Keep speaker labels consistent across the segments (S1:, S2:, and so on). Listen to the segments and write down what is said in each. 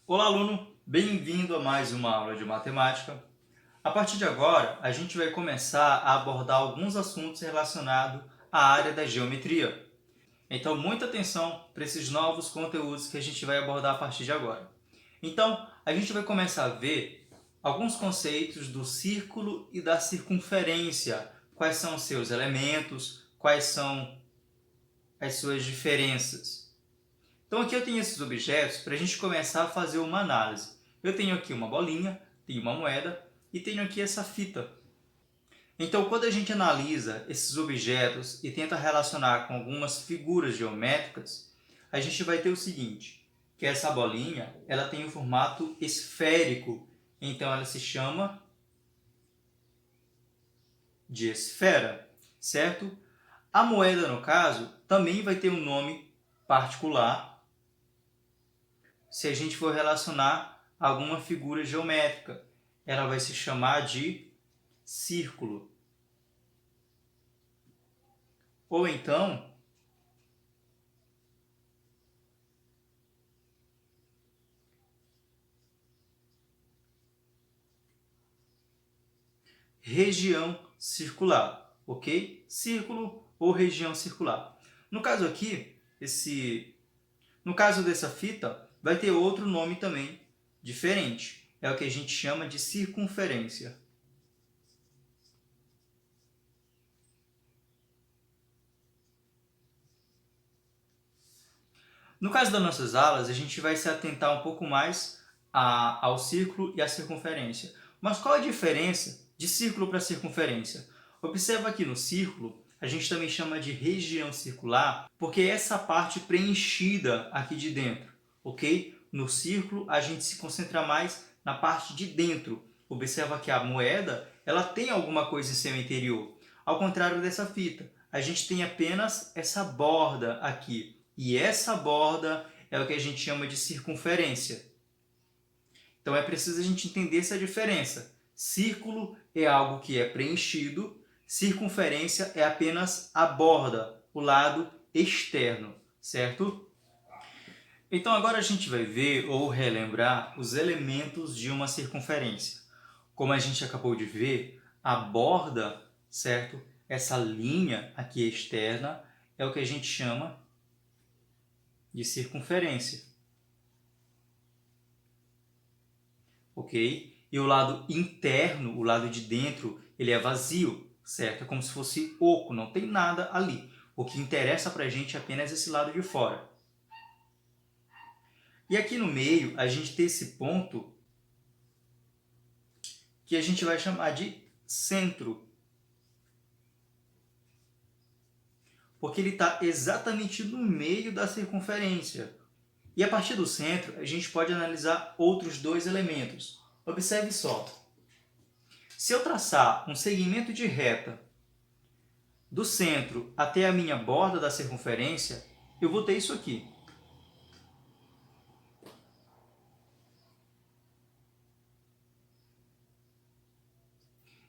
S1: Olá, aluno! Bem-vindo a mais uma aula de matemática. A partir de agora, a gente vai começar a abordar alguns assuntos relacionados à área da geometria. Então, muita atenção para esses novos conteúdos que a gente vai abordar a partir de agora. Então, a gente vai começar a ver alguns conceitos do círculo e da circunferência. Quais são os seus elementos, quais são as suas diferenças. Então aqui eu tenho esses objetos para a gente começar a fazer uma análise. Eu tenho aqui uma bolinha, tenho uma moeda e tenho aqui essa fita. Então quando a gente analisa esses objetos e tenta relacionar com algumas figuras geométricas, a gente vai ter o seguinte, que essa bolinha ela tem um formato esférico, então ela se chama de esfera, certo? A moeda, no caso, também vai ter um nome particular se a gente for relacionar alguma figura geométrica. Ela vai se chamar de círculo. Ou então, região circular, ok? Círculo ou região circular. No caso aqui, no caso dessa fita, vai ter outro nome também diferente. É o que a gente chama de circunferência. No caso das nossas aulas, a gente vai se atentar um pouco mais ao círculo e à circunferência. Mas qual a diferença de círculo para circunferência? Observa aqui no círculo, a gente também chama de região circular, porque é essa parte preenchida aqui de dentro, ok? No círculo, a gente se concentra mais na parte de dentro. Observa que a moeda ela tem alguma coisa em seu interior. Ao contrário dessa fita, a gente tem apenas essa borda aqui. E essa borda é o que a gente chama de circunferência. Então é preciso a gente entender essa diferença. Círculo é algo que é preenchido, circunferência é apenas a borda, o lado externo, certo? Então agora a gente vai ver ou relembrar os elementos de uma circunferência. Como a gente acabou de ver, a borda, certo? Essa linha aqui externa é o que a gente chama de circunferência. Ok? E o lado interno, o lado de dentro, ele é vazio, certo? É como se fosse oco, não tem nada ali. O que interessa para a gente é apenas esse lado de fora. E aqui no meio, a gente tem esse ponto que a gente vai chamar de centro. Porque ele está exatamente no meio da circunferência. E a partir do centro, a gente pode analisar outros dois elementos. Observe só. Se eu traçar um segmento de reta do centro até a minha borda da circunferência, eu vou ter isso aqui.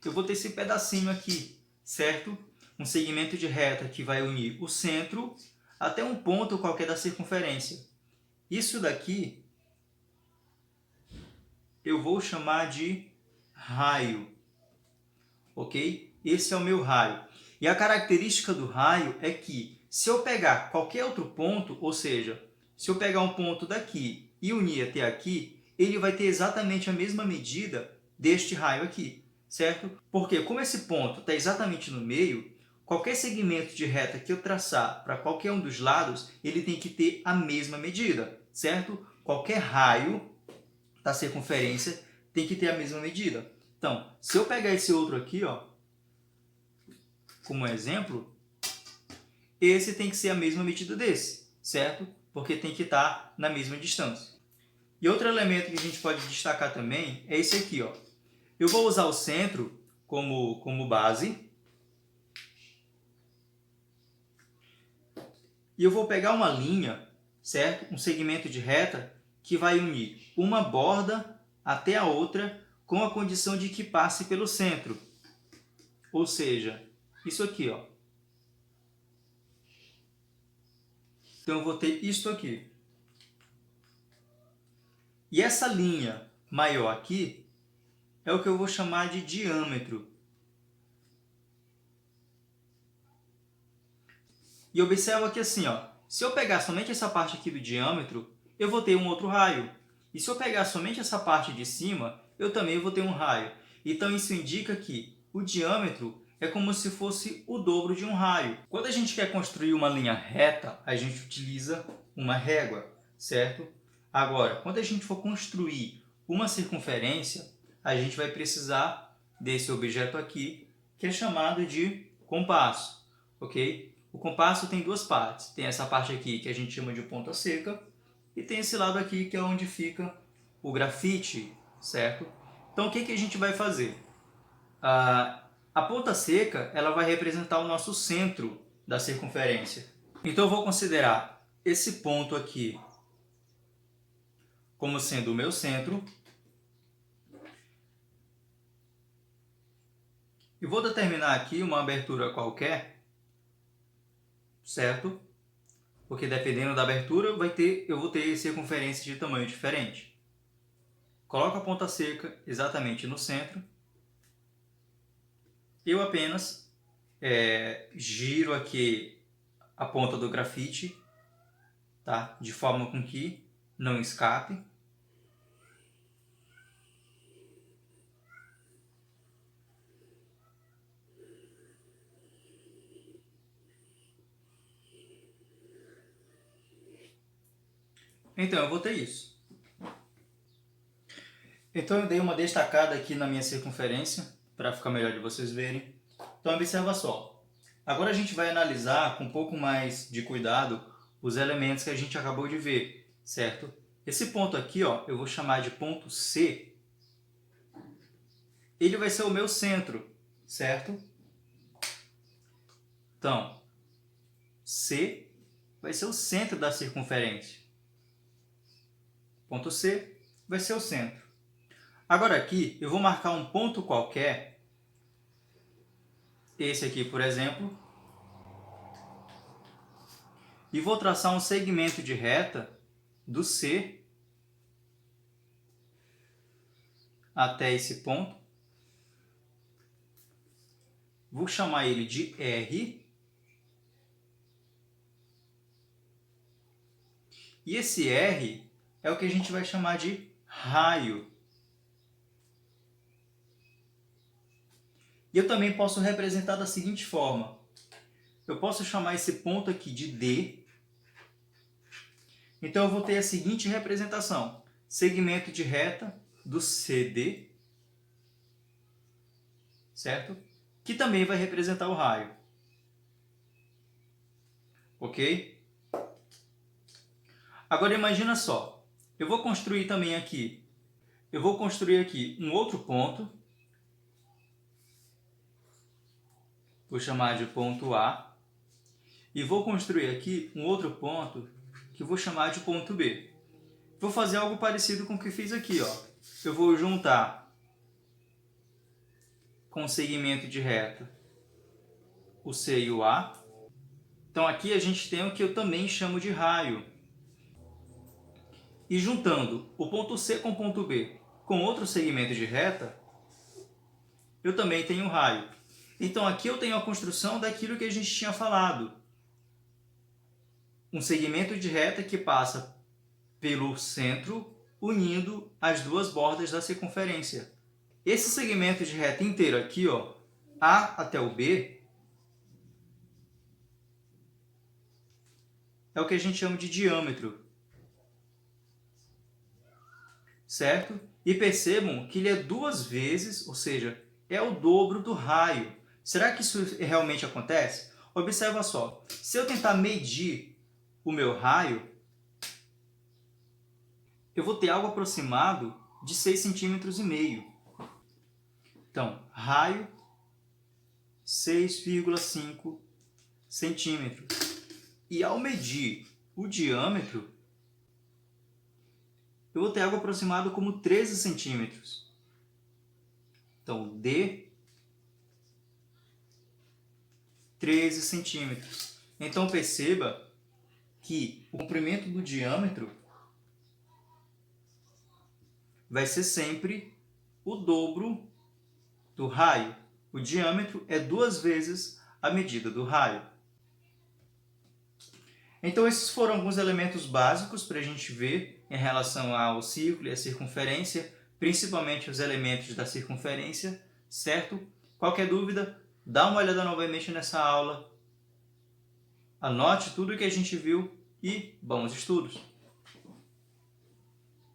S1: Eu vou ter esse pedacinho aqui, certo? Um segmento de reta que vai unir o centro até um ponto qualquer da circunferência. Isso daqui eu vou chamar de raio, ok? Esse é o meu raio. E a característica do raio é que se eu pegar qualquer outro ponto, ou seja, se eu pegar um ponto daqui e unir até aqui, ele vai ter exatamente a mesma medida deste raio aqui, certo? Porque como esse ponto está exatamente no meio, qualquer segmento de reta que eu traçar para qualquer um dos lados, ele tem que ter a mesma medida, certo? Qualquer raio da circunferência tem que ter a mesma medida. Então, se eu pegar esse outro aqui, ó, como exemplo, esse tem que ser a mesma medida desse, certo? Porque tem que estar na mesma distância. E outro elemento que a gente pode destacar também é esse aqui, ó. Eu vou usar o centro como base. E eu vou pegar uma linha, certo? Um segmento de reta que vai unir uma borda até a outra com a condição de que passe pelo centro. Ou seja, isso aqui, ó. Então eu vou ter isto aqui. E essa linha maior aqui é o que eu vou chamar de diâmetro. E observa que assim, ó, se eu pegar somente essa parte aqui do diâmetro, eu vou ter um outro raio. E se eu pegar somente essa parte de cima, eu também vou ter um raio. Então isso indica que o diâmetro é como se fosse o dobro de um raio. Quando a gente quer construir uma linha reta, a gente utiliza uma régua, certo? Agora, quando a gente for construir uma circunferência, a gente vai precisar desse objeto aqui, que é chamado de compasso, ok? O compasso tem duas partes. Tem essa parte aqui que a gente chama de ponta seca e tem esse lado aqui que é onde fica o grafite, certo? Então o que a gente vai fazer? A ponta seca ela vai representar o nosso centro da circunferência. Então eu vou considerar esse ponto aqui como sendo o meu centro. E vou determinar aqui uma abertura qualquer, certo? Porque dependendo da abertura, eu vou ter circunferências de tamanho diferente. Coloco a ponta seca exatamente no centro. Eu apenas giro aqui a ponta do grafite, tá? De forma com que não escape. Então eu vou ter isso. Então eu dei uma destacada aqui na minha circunferência, para ficar melhor de vocês verem. Então observa só. Agora a gente vai analisar com um pouco mais de cuidado os elementos que a gente acabou de ver, certo? Esse ponto aqui, ó, eu vou chamar de ponto C. Ele vai ser o meu centro, certo? Então, C vai ser o centro da circunferência. Ponto C vai ser o centro. Agora aqui, eu vou marcar um ponto qualquer, esse aqui, por exemplo, e vou traçar um segmento de reta do C até esse ponto. Vou chamar ele de R. E esse R é o que a gente vai chamar de raio. E eu também posso representar da seguinte forma. Eu posso chamar esse ponto aqui de D. Então eu vou ter a seguinte representação. Segmento de reta do CD, certo? Que também vai representar o raio. Ok? Agora imagina só. Eu vou construir também aqui. Eu vou construir aqui um outro ponto. Vou chamar de ponto A. E vou construir aqui um outro ponto que vou chamar de ponto B. Vou fazer algo parecido com o que fiz aqui, ó. Eu vou juntar com o segmento de reta o C e o A. Então aqui a gente tem o que eu também chamo de raio. E juntando o ponto C com o ponto B com outro segmento de reta, eu também tenho um raio. Então aqui eu tenho a construção daquilo que a gente tinha falado. Um segmento de reta que passa pelo centro, unindo as duas bordas da circunferência. Esse segmento de reta inteiro aqui, ó, A até o B, é o que a gente chama de diâmetro. Certo? E percebam que ele é duas vezes, ou seja, é o dobro do raio. Será que isso realmente acontece? Observa só. Se eu tentar medir o meu raio, eu vou ter algo aproximado de 6,5 cm. Então, raio 6,5 centímetros. E ao medir o diâmetro, eu vou ter algo aproximado como 13 centímetros. Então, D, 13 centímetros. Então, perceba que o comprimento do diâmetro vai ser sempre o dobro do raio. O diâmetro é 2 vezes a medida do raio. Então, esses foram alguns elementos básicos para a gente ver em relação ao círculo e à circunferência, principalmente os elementos da circunferência, certo? Qualquer dúvida, dá uma olhada novamente nessa aula, anote tudo o que a gente viu e bons estudos!